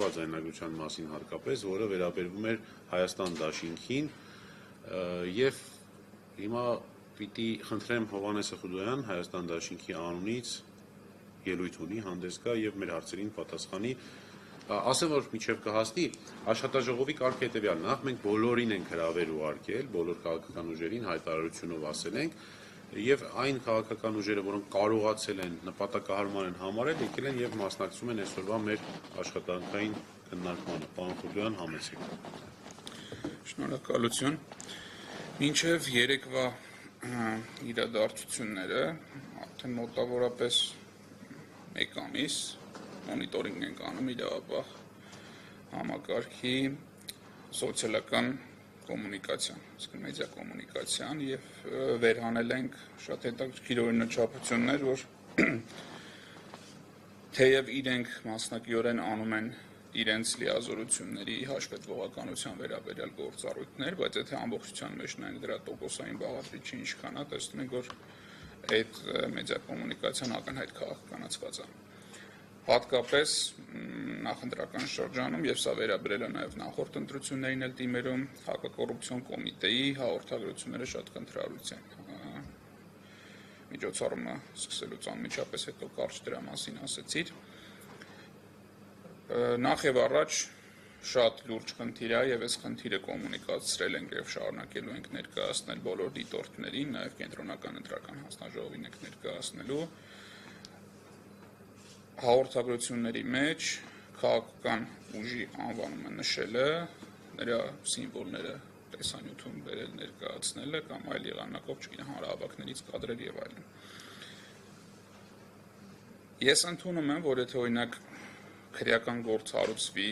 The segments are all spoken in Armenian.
կոչված ձայնագրության մասին հարկապես, որը վերաբերվում էր Հայաստան դաշինքին, եւ հիմա պիտի խնդրեմ Հովհաննես Խուդոյան Հայաստան դաշինքի անունից ելույթ ունի, հանդես գա եւ մեր հարցերին պատասխանի։ Ասեմ, որ միջև կհասնի աշխատաժողովի կարգը հետեւյալն է. նախ մենք բոլորին ենք հրավեր ուղարկել, բոլոր քաղաքական ուժերին հայտարարությունով ասել ենք, եւ այն քաղաքական ուժերը, որոնք կարողացել են նպատակահարմար են համարել, եկել են եւ մասնակցում են այսօրվա մեր աշխատանքային քննարկմանը։ Պարոն Խուդոյան, համեցեք։ Շնորհակալություն։ Մինչև երեկվա իրադարձությունները արդեն մոտավորապես 1 ամիս մոնիտորինգ ենք անում իրավապահ համակարգի սոցիալական կոմունիկացիան, իսկ մեդիա կոմունիկացիան եւ վերհանել ենք շատ հետաքրքիր օրինաչափություններ, որ թեև իրենք մասնակիորեն անում են իրենց լիազորությունների հաշվետվողականության վերաբերյալ գործառույթներ, բայց եթե ամբողջության մեջ նայենք դրա տոկոսային բաղադրիչը ինչքան է, տեսնում ենք, որ այդ մեդիա կոմունիկացիան ակնհայտ քաղաքականացված է։ Հատկապես նախընտրական շրջանում, եւ սա վերաբերել է նաեւ նախորդ ընտրություններին էլ դիմերում, հակակոռուպցիոն կոմիտեի հաղորդագրությունները շատ խնդրալուց են։ Միջոցառումը սկսելուց անմիջապես հետո կարճ դրա մասին ասեցիր։ Նախ եւ առաջ շատ լուրջ խնդիր է եւ այս խնդիրը կոմունիկացրել ենք եւ շարունակելու ենք ներկայացնել բոլոր դիտորդներին, նաեւ կենտրոնական ընտրական հանձնաժողովին ենք ներկայացնելու։ Հաղորդագրությունների մեջ քաղաքական ուժի անվանումը նշելը, նրա սիմվոլները տեսանյութում բերել ներկայացնելը կամ այլ եղանակով, չգիտեմ, հանրահավաքներից կադրեր եւ այլն։ Ես ընդունում եմ, որ եթե օրինակ քրեական գործ հարուցվի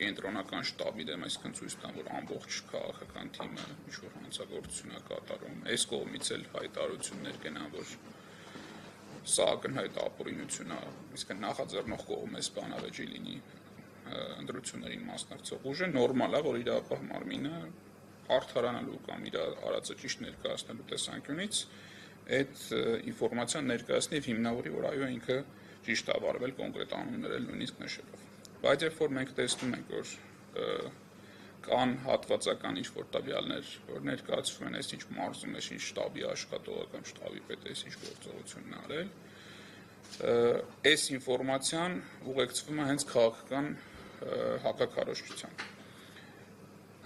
կենտրոնական շտաբի դեմ, այսինքն ցույց տան, որ ամբողջ քաղաքական թիմը ինչ-որ հանցագործություն է կատարում, այս կողմից էլ հայտարարություններ կենան, որ սա ակնհայտ ապօրինություն է, իսկ նախաձեռնող կողմը սպանավեճի լինի ընտրություններին մասնակցող ուժը, նորմալ է, որ իրավապահ մարմինը արդարանալու կամ իր արածը ճիշտ ներկայացնելու տեսանկյունից այդ ինֆորմացիան ներկայացնի եւ հիմնավորի, որ այո, ինքը ճիշտ է վարվել կոնկրետ անուններ էլ նույնիսկ նշելով։ Բայց երբ որ մենք տեսնում ենք, որ կան հատվածական ինչ-որ տվյալներ, որ ներկայացվում են, այս ինչ մարզում է, ինչ շտաբի աշխատողը կամ շտաբի պետը ինչ գործողությունն է արել, այս ինֆորմացիան ուղեկցվում է հենց քաղաքական հակաքարոզչությամբ։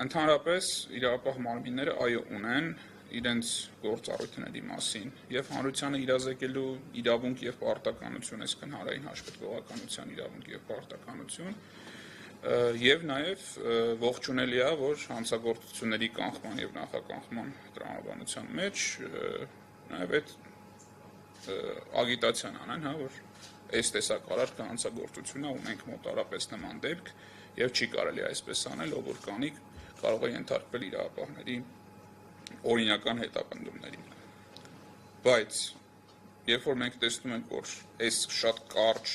Ընդհանրապես իրավապահ մարմինները այո ունեն իրենց գործառույթների մասին եւ հանրությանը իրազեկելու իրավունք եւ պարտականություն, այսինքն հանրային հաշվետվողականության իրավունք եւ պարտականություն, եւ նաեւ ողջունելի է, որ հանցագործությունների կանխման եւ նախականխման տրամաբանության մեջ նաեւ այդ ագիտացիան անեն, որ այս տեսակ արարքը հանցագործություն է, ունենք մոտարապես նման դեպք եւ չի կարելի այսպես անել, ով որ կանի կարող է ենթարկվել իրավապահների օրինական հետապնդումներին։ Բայց երբ որ մենք տեսնում ենք, որ այս շատ կարճ,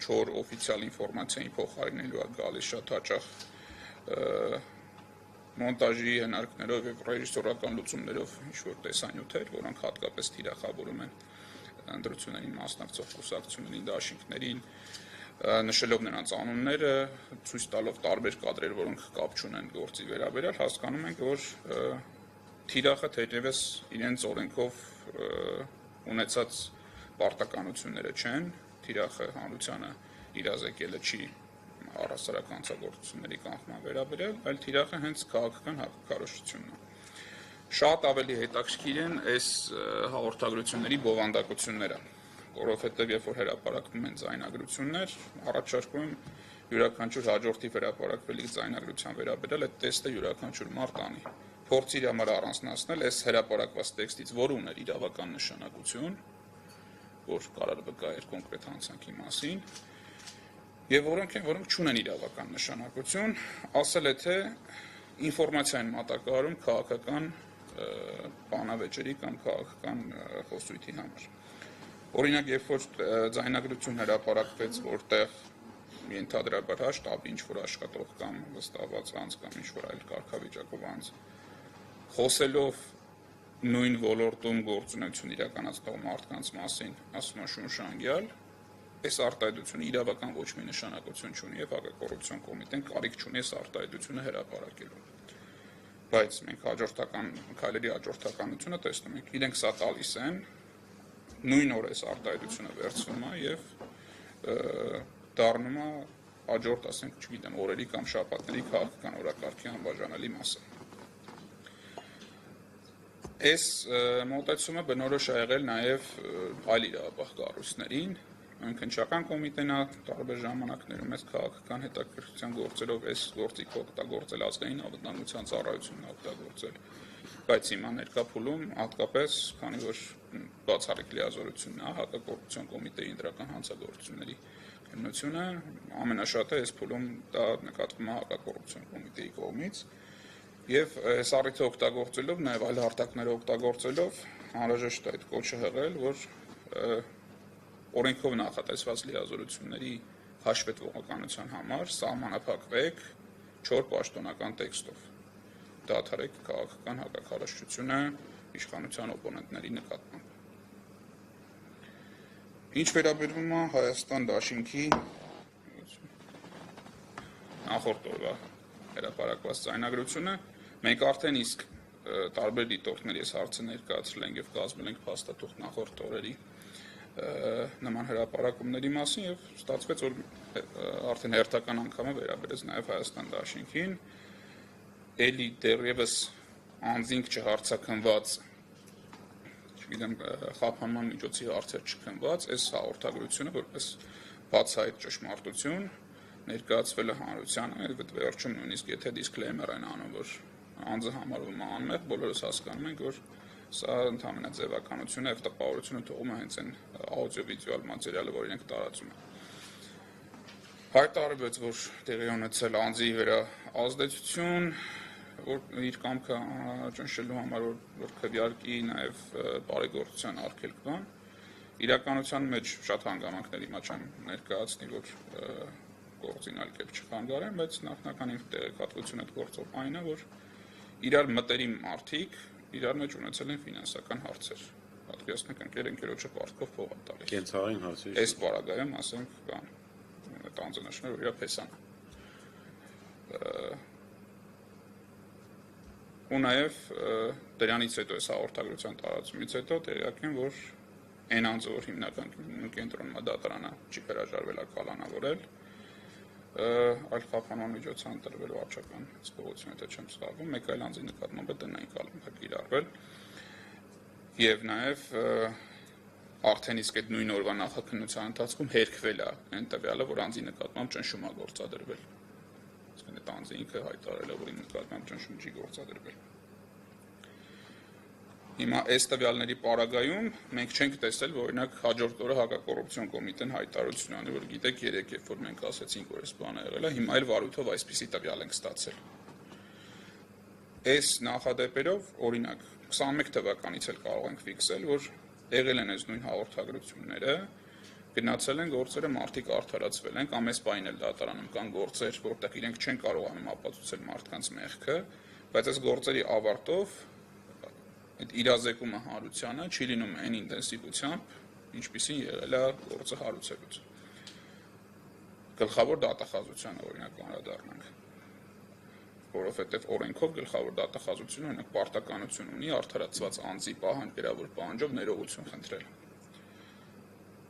չոր օֆիցիալ ինֆորմացիային փոխարինելու է գալիս շատ հաճախ մոնտաժի հնարքներով եւ ռեժիսորական լուծումներով ինչ-որ տեսանյութեր, որոնք հատկապես թիրախավորում են ընտրություններին մասնակցող կուսակցություններին, դաշինքներին, նշելով նրանց անունները, ցույց տալով տարբեր կադրեր, որոնք կապ չունեն գործի վերաբերյալ, հասկանում ենք, որ թիրախը թերևս իրենց օրենքով ունեցած պարտականությունները չեն, թիրախը հանրությանը իրազեկելը չի առհասարակ հանցագործությունների կանխման վերաբերյալ, այլ թիրախը հենց քաղաքական հակաքարոզչությունն է։ Շատ ավելի հետաքրքիր են այս հաղորդագրությունների բովանդակությունները, որովհետև երբ որ հրապարակվում են ձայնագրություններ, առաջարկում եմ յուրաքանչյուր հաջորդի հրապարակվելիք ձայնագրության վերաբերյալ այդ տեստը յուրաքանչյուր մարդ անի։ Փորձի իր համար առանձնացնել այս հրապարակված տեքստից, որ ուներ իրավական նշանակություն, որ կարող վկայեր կոնկրետ հանցանքի մասին, եւ որոնք են, որոնք չունեն իրավական նշանակություն, ասել է թե ինֆորմացիային մատակարարում քաղաքական բանավեճերի կամ քաղաքական խոսույթի համար։ Օրինակ, երբ որ ձայնագրություն հրապարակվեց, որտեղ ենթադրաբար շտաբի ինչ-որ աշխատող կամ վստահված անձ կամ ինչ-որ այլ կարգավիճակով անձ խոսելով նույն ոլորտում գործունեություն իրականացնող մարդկանց մասին, ասում է Շունշանգյալ, այս արտահայտությունը իրավական ոչ մի նշանակություն չունի եւ հակակոռուպցիոն կոմիտեն կարիք չունի այս արտահայտությունը հրապարակելու։ Բայց մենք հաջորդական քայլերի հաջորդականությունը տեսնում ենք, իրենք սա տալիս են, նույն օր այս արտահայտությունը վերցվում է եւ դառնում է հաջորդ, ասենք, չգիտեմ, օրերի կամ շաբաթների քաղաքական օրակարգի անբաժանելի մասը։ Այս մոտեցումը բնորոշ է եղել նաև այլ իրավապահ կառույցներին, քննչական կոմիտեն է տարբեր ժամանակներում այս քաղաքական հետաքրքրության գործերով այս գործիքը օգտագործել, ազգային անվտանգության ծառայությունն օգտագործել, բայց հիմա ներկա փուլում հատկապես, քանի որ բացառիկ լիազորությունն է հակակոռուպցիոն կոմիտեի ընդրական հանցագործությունների քննությունը, ամենաշատը այս փուլում դա նկատվում է հակակոռուպցիոն կոմիտեի կողմից եւ այս առիթը օգտագործելով, նաեւ այլ հարթակներ օգտագործելով անհրաժեշտ է այդ կոչը հղել, որ օրենքով նախատեսված լիազորությունների հաշվետվողականության համար սահմանափակվեք 4 պաշտոնական տեքստով։ Դադարեք քաղաքական հակաքարոզչությունը իշխանության օպոնենտների նկատմամբ։ Ինչ վերաբերում է Հայաստան դաշինքի նախորդ օրվա հրապարակված ձայնագրությունը, մենք արդեն իսկ տարբեր դիտորդների այս հարցը ներկայացրել ենք եւ կազմել ենք փաստաթուղթ նախորդ օրերի նման հրապարակումների մասին եւ ստացվեց, որ արդեն հերթական անգամը վերաբերեց նաեւ Հայաստան դաշինքին, էլի դեռևս անձինք չհարցակնված, չգիտեմ, խափանման միջոցի հարցեր չքննված, այս հաղորդագրությունը որպես բացահայտ ճշմարտություն ներկայացվել է հանրությանը, եւ վերջում նույնիսկ եթե դիսկլեյմեր են անում, որ անձը համարվում է անմեղ, բոլորս հասկանում ենք, որ սա ընդհանրապես ձևականություն է եւ տպավորությունը թողում է հենց այն աուդիո-վիդեոյալ մատերիալը, որ իրենք տարածում են։ Հայտարարվեց, որ տեղի ունեցել անձի վրա ազդեցություն, որ իր կամքը ճնշելու համար, որ քվեարկի նաեւ բարեգործության արգելք կան։ Իրականության մեջ շատ հանգամանքներ հիմա չեմ ներկայացնի, որ գործին այլ կերպ չխանգարեն, բայց նախնական իմ տեղեկատվությունը այդ գործով այն է, որ իրար մտերիմ մարդիկ իրար մեջ ունեցել են ֆինանսական հարցեր։ Պատկերացնեք, ընկերոջը պարտքով փող է տալիս։ Կենցաղային հարցեր։ Այս պարագայում, ասենք, կան այդ անձը նշում է, որ իր փեսան է։ Ու նաև դրանից հետո այս հաղորդագրության տարածումից հետո տեղյակ են, որ այն անձը, որ հիմնական կենտրոնում է դատարանը չի հրաժարվել կալանավորել, այլ խափանման միջոցը ընտրվել վարչական զբաղություն, եթե չեմ սխալվում, մեկ այլ անձի նկատմամբ է տնային կալանք կիրառվել եւ նաեւ արդեն իսկ այդ նույն օրվա նախաքննության ընթացքում հերքվել է այն տվյալը, որ անձի նկատմամբ ճնշում է գործադրվել։ Այսինքն այդ անձը ինքը հայտարարել է, որ իր նկատմամբ ճնշում չի գործադրվել։ Հիմա այս տվյալների պարագայում մենք չենք տեսել, որ օրինակ հաջորդ օրը հակակոռուպցիոն կոմիտեն հայտարարություն անի, որ գիտեք, երեք երբ որ մենք ասացինք, որ այս բանը եղել է, հիմա այլ վարույթով այսպիսի տվյալ ենք ստացել։ Այս նախադեպերով, օրինակ, 21 թվականից էլ կարող ենք ֆիքսել, որ եղել են այս նույն հաղորդագրությունները, գնացել են գործերը, մարդիկ արդարացվել են, կամ այս պայն էլ դատարանում կան գործեր, որտեղ իրենք չեն կարողանում ապացուցել մարդկանց մեղքը, բայց այս գործերի ավարտով այդ իրազեկումը հարությանը չի լինում այն ինտենսիվությամբ, ինչպիսին եղել է գործը հարուցելուց։ Գլխավոր դատախազությանը օրինակ անդրադառնանք, որովհետև օրենքով գլխավոր դատախազությունը օրինակ պարտականություն ունի արդարացված անձի գրավոր պահանջով ներողություն խնդրել։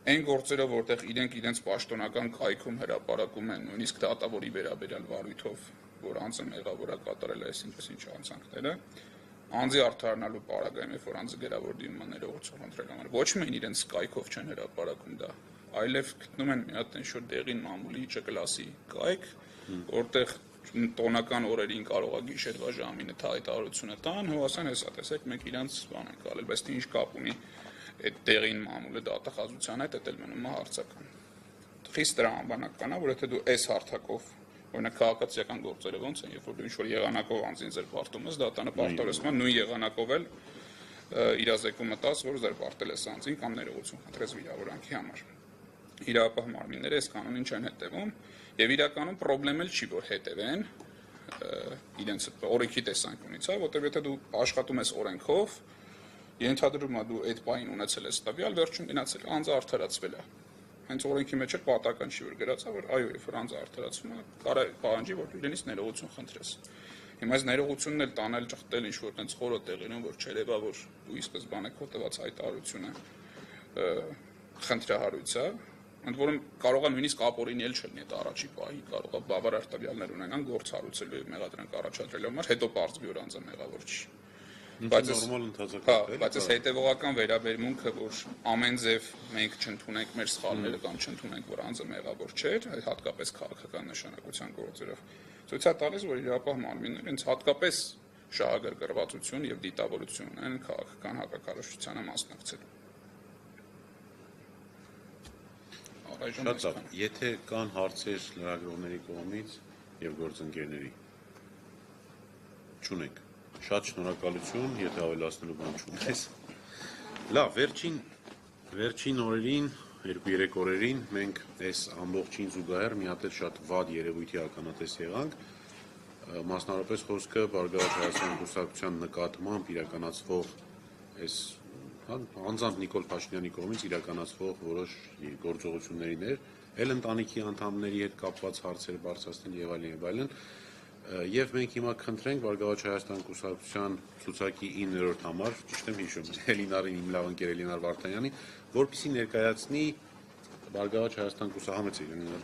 Այն գործերը, որտեղ իրենք իրենց պաշտոնական կայքում հրապարակում են նույնիսկ դատավորի վերաբերյալ վարույթով, որ անձը մեղավոր է կատարել այս ինչ հանցանքները, անձի արդարանալու պարագայում, երբ որ անձը գրավոր դիմում է ներողություն խնդրելու համար, ոչ միայն իրենց կայքով չեն հրապարակում դա, այլև գտնում են մի հատ ինչ-որ դեղին մամուլի Չ-կլասի կայք, որտեղ տոնական օրերին կարող է գիշերվա ժամին հայտարարությունը տան, ու ասեն, հեսա տեսեք, մենք իրանց բան ենք արել, բայց թե ինչ կապ ունի այդ դեղին մամուլը դատախազության հետ, դա էլ մնում է հարցական։ Խիստ տրամաբանական է, որ եթե դու այս հարթակով օրինակ քաղաքացիական գործերը ոնց են, երբ որ դու ինչ-որ եղանակով անձին զրպարտում ես, դատանը պարտավորեցնում է նույն եղանակով էլ իրազեկումը տաս, որ զրպարտել ես անձին կամ ներողություն խնդրես վիրավորանքի համար։ Իրավապահ մարմինները այս կանոնին չեն հետևում եւ իրականում խնդրեմ էլ չի, որ հետևեն իրենց օրենքի տեսանկյունից, որտեղ եթե դու աշխատում ես օրենքով, ենթադրում է դու այդ պահին ունեցել ես տվյալ, վերջում գնացել անձը արդարացվել է։ հենց օրենքի մեջ էլ պատական չի որ գրած, որ այո, երբ որ անձը արդարացվում է, կարա պահանջի, որ իրենից ներողություն խնդրես։ Հիմա այս ներողությունն էլ տանել, ճխտել ինչ որ տենց խորը տեղերում, որ չերևա, որ դու ի սկզբանե քո տված հայտարարությունը խնդրահարույց է, ընդ որում կարող է նույնիսկ ապօրինի էլ չլինի դա առաջի պահի, կարող է բավարար տվյալներ ունենան գործ հարուցելու եւ մեղադրանք առաջադրելու համար, հետո պարզվի որ անձը մեղավոր չի։ Նորմալ ընթացակարգ է։ Բայց այս հետևողական վերաբերմունքը, որ ամեն ձև մենք չընդունենք մեր սխալները կամ չընդունենք, որ անձը մեղավոր չէր, հատկապես քաղաքական նշանակության գործերով, ցույց է տալիս, որ իրապահ մարմինները հենց հատկապես շահագրգռվածություն եւ դիտավորություն ունեն քաղաքական հակակարողությանը մասնակցելու։ Շատ լավ, եթե կան հարցեր լրագրողների կողմից եւ գործընկերների, չունեք։ Շատ շնորհակալություն, եթե ավելացնելու բան չունես։ Լավ, վերջին օրերին, 2-3 օրերին մենք այս ամբողջին զուգահեռ մի հատ էլ շատ վատ երևույթի ականատես եղանք, մասնավորապես խոսքը Բարգավաճ Հայաստան կուսակցության նկատմամբ իրականացվող այս անձամբ Նիկոլ Փաշինյանի կողմից իրականացվող որոշ գործողություններին էր, էլ ընտանիքի անդամների հետ կապված հարցեր բարձրացնել եւ այլն, եւ մենք հիմա քննենք Բարգավաճ Հայաստան կուսակցության ցուցակի 9-րդ համար, ճիշտ եմ հիշում, Էլինարին, իմ լավ ընկեր Էլինար Վարդանյանի, որպեսզի ներկայացնի Բարգավաճ Հայաստան կուսակցության